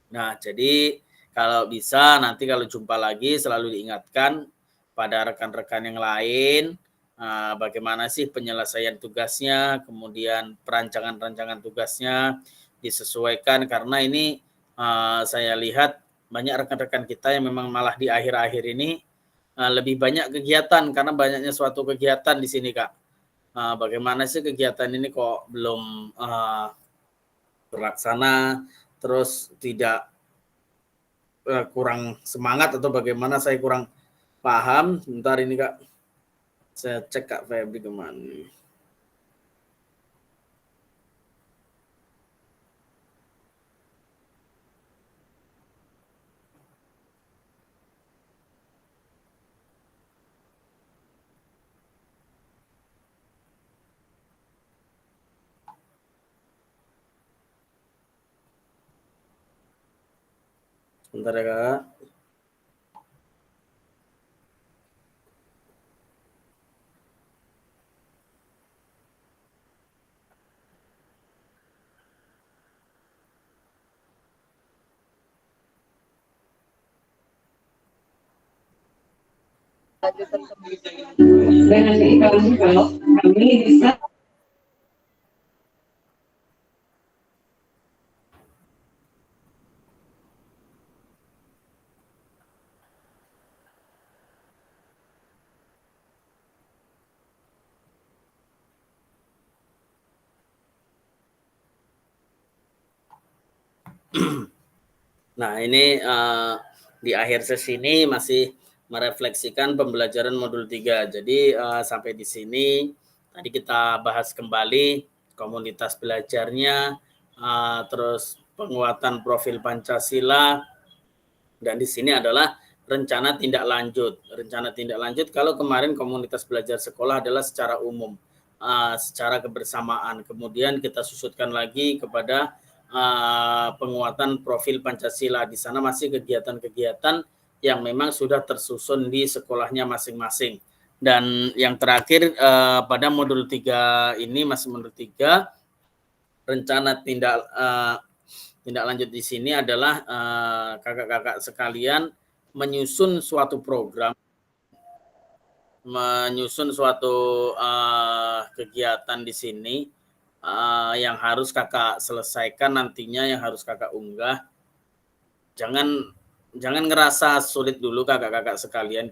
Nah, jadi kalau bisa nanti kalau jumpa lagi selalu diingatkan pada rekan-rekan yang lain bagaimana sih penyelesaian tugasnya, kemudian perancangan tugasnya disesuaikan, karena ini saya lihat banyak rekan-rekan kita yang memang malah di akhir-akhir ini lebih banyak kegiatan karena banyaknya suatu kegiatan di sini, Kak. Bagaimana sih kegiatan ini kok belum terlaksana, terus tidak kurang semangat atau bagaimana, saya kurang paham. Sebentar ini, Kak. Saya cek Kak Febri kemana. Sebentar ya, Kak. Kalau kami bisa Nah, ini di akhir sesi ini masih merefleksikan pembelajaran modul 3. Jadi sampai di sini tadi kita bahas kembali komunitas belajarnya, terus penguatan profil Pancasila, dan di sini adalah rencana tindak lanjut. Rencana tindak lanjut kalau kemarin komunitas belajar sekolah adalah secara umum, secara kebersamaan. Kemudian kita susutkan lagi kepada penguatan profil Pancasila. Di sana masih kegiatan-kegiatan yang memang sudah tersusun di sekolahnya masing-masing. Dan yang terakhir pada modul 3 ini, masih modul 3, rencana tindak lanjut di sini adalah kakak-kakak sekalian menyusun suatu program, menyusun suatu kegiatan di sini yang harus kakak selesaikan nantinya, yang harus kakak unggah. Jangan ngerasa sulit dulu kakak-kakak sekalian,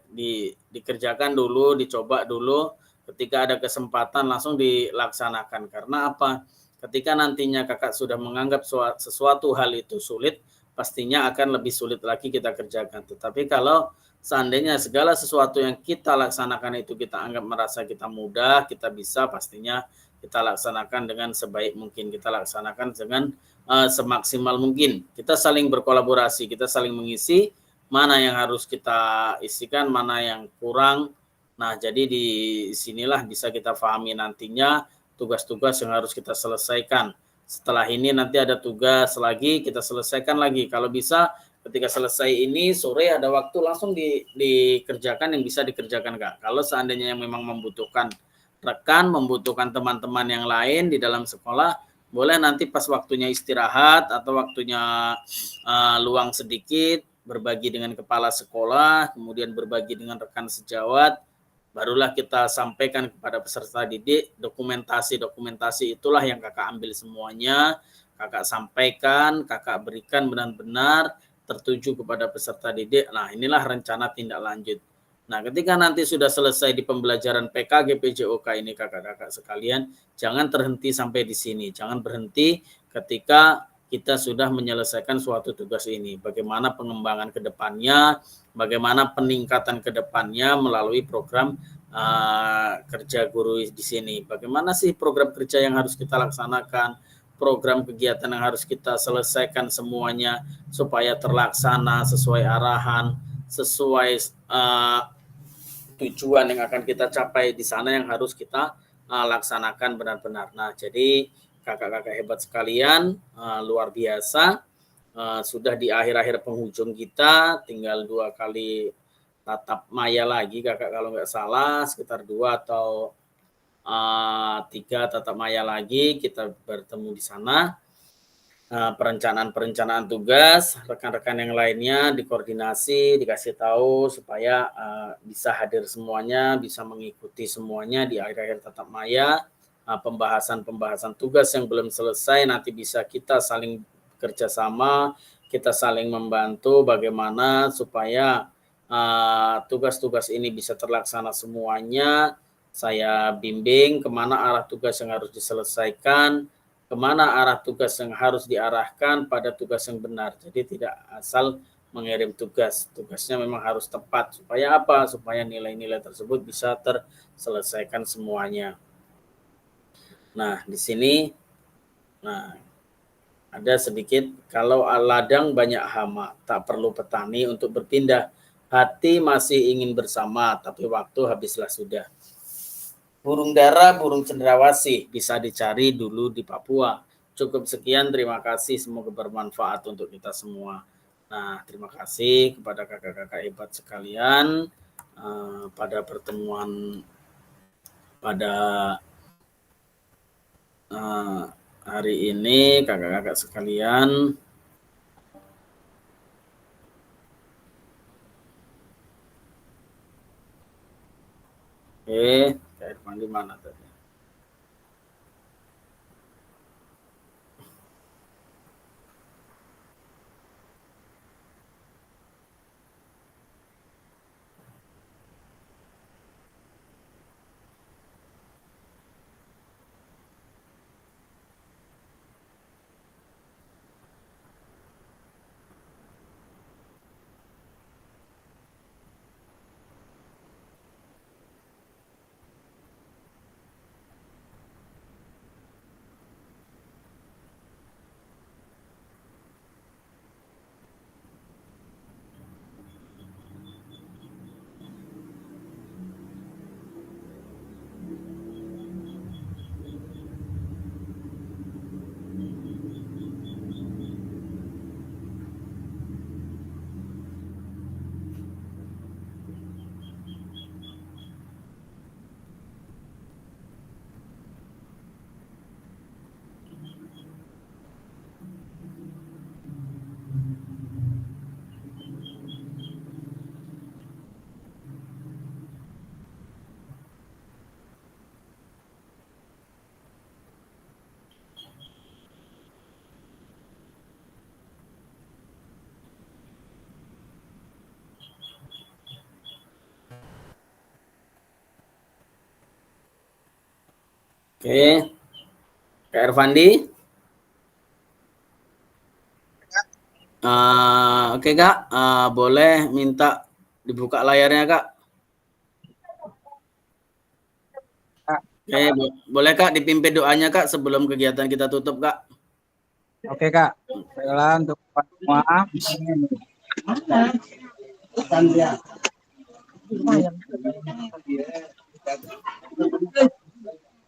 dikerjakan dulu, dicoba dulu, ketika ada kesempatan langsung dilaksanakan. Karena apa? Ketika nantinya kakak sudah menganggap sesuatu hal itu sulit, pastinya akan lebih sulit lagi kita kerjakan. Tetapi kalau seandainya segala sesuatu yang kita laksanakan itu kita anggap merasa kita mudah, kita bisa, pastinya kita laksanakan dengan sebaik mungkin, kita laksanakan dengan semaksimal mungkin. Kita saling berkolaborasi, kita saling mengisi mana yang harus kita isikan, mana yang kurang. Nah, jadi di sinilah bisa kita pahami nantinya tugas-tugas yang harus kita selesaikan. Setelah ini nanti ada tugas lagi, kita selesaikan lagi. Kalau bisa ketika selesai ini sore ada waktu langsung dikerjakan yang bisa dikerjakan, Kak. Kalau seandainya yang memang membutuhkan rekan, membutuhkan teman-teman yang lain di dalam sekolah, boleh nanti pas waktunya istirahat atau waktunya luang sedikit, berbagi dengan kepala sekolah, kemudian berbagi dengan rekan sejawat, barulah kita sampaikan kepada peserta didik. Dokumentasi itulah yang kakak ambil semuanya, kakak sampaikan, kakak berikan benar-benar tertuju kepada peserta didik. Nah, inilah rencana tindak lanjut. Nah, ketika nanti sudah selesai di pembelajaran PKG PJOK ini kakak-kakak sekalian, jangan terhenti sampai di sini. Jangan berhenti ketika kita sudah menyelesaikan suatu tugas ini. Bagaimana pengembangan ke depannya, bagaimana peningkatan ke depannya melalui program kerja guru di sini. Bagaimana sih program kerja yang harus kita laksanakan, program kegiatan yang harus kita selesaikan semuanya supaya terlaksana sesuai arahan, sesuai tujuan yang akan kita capai di sana yang harus kita laksanakan benar-benar. Nah, jadi kakak-kakak hebat sekalian, luar biasa. Sudah di akhir-akhir penghujung kita, tinggal 2 kali tatap maya lagi kakak kalau nggak salah, sekitar 2 atau 3 tatap maya lagi kita bertemu di sana. Perencanaan tugas, rekan-rekan yang lainnya dikoordinasi, dikasih tahu supaya bisa hadir semuanya, bisa mengikuti semuanya di akhir-akhir tatap maya. Pembahasan tugas yang belum selesai nanti bisa kita saling kerjasama, kita saling membantu bagaimana supaya tugas-tugas ini bisa terlaksana semuanya. Saya bimbing kemana arah tugas yang harus diselesaikan, kemana arah tugas yang harus diarahkan pada tugas yang benar. Jadi tidak asal mengirim tugasnya memang harus tepat. Supaya apa? Supaya nilai-nilai tersebut bisa terselesaikan semuanya. Nah, di sini ada sedikit, kalau ladang banyak hama, tak perlu petani untuk berpindah. Hati masih ingin bersama, tapi waktu habislah sudah. Burung dara, burung cendrawasih bisa dicari dulu di Papua. Cukup sekian, terima kasih, semoga bermanfaat untuk kita semua. Nah, terima kasih kepada kakak-kakak hebat sekalian pada pertemuan pada hari ini, kakak-kakak sekalian. Oke, Kak Irfan di mana tadi? Oke, Kak Irfandi. Oke Kak, boleh minta dibuka layarnya Kak. Oke, boleh Kak dipimpin doanya Kak sebelum kegiatan kita tutup Kak. Oke Kak, baiklah untuk semua.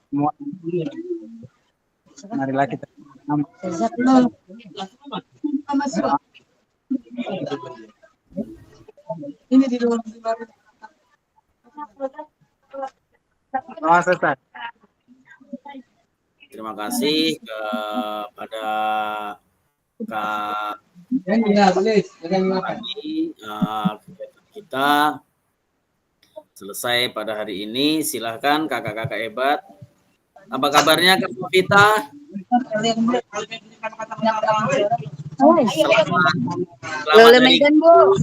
semua. Marilah kita Ini di luar. selesai. Terima kasih kepada Kak Pani. Kegiatan kita selesai pada hari ini. Silahkan kakak-kakak hebat. Apa kabarnya Kak Vita? Selamat Medan, Bu.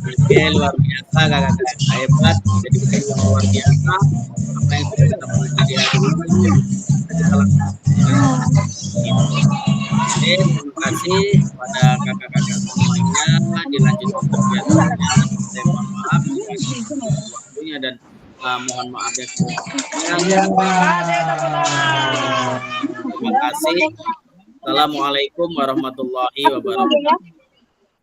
Oke, luar biasa kakak-kakak hebat. Jadi luar biasa apa yang sudah kita pelajari hari ini. Terima kasih kepada kakak-kakak semuanya. Dilanjutkan kegiatannya. Saya mohon maaf waktunya dan mohon maaf ya. Terima kasih. Assalamualaikum warahmatullahi wabarakatuh.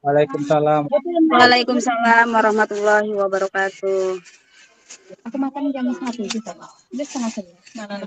Waalaikumsalam. Waalaikumsalam warahmatullahi wabarakatuh. Aku makan jam 1 juga, Pak. Udah setengah 11. Mana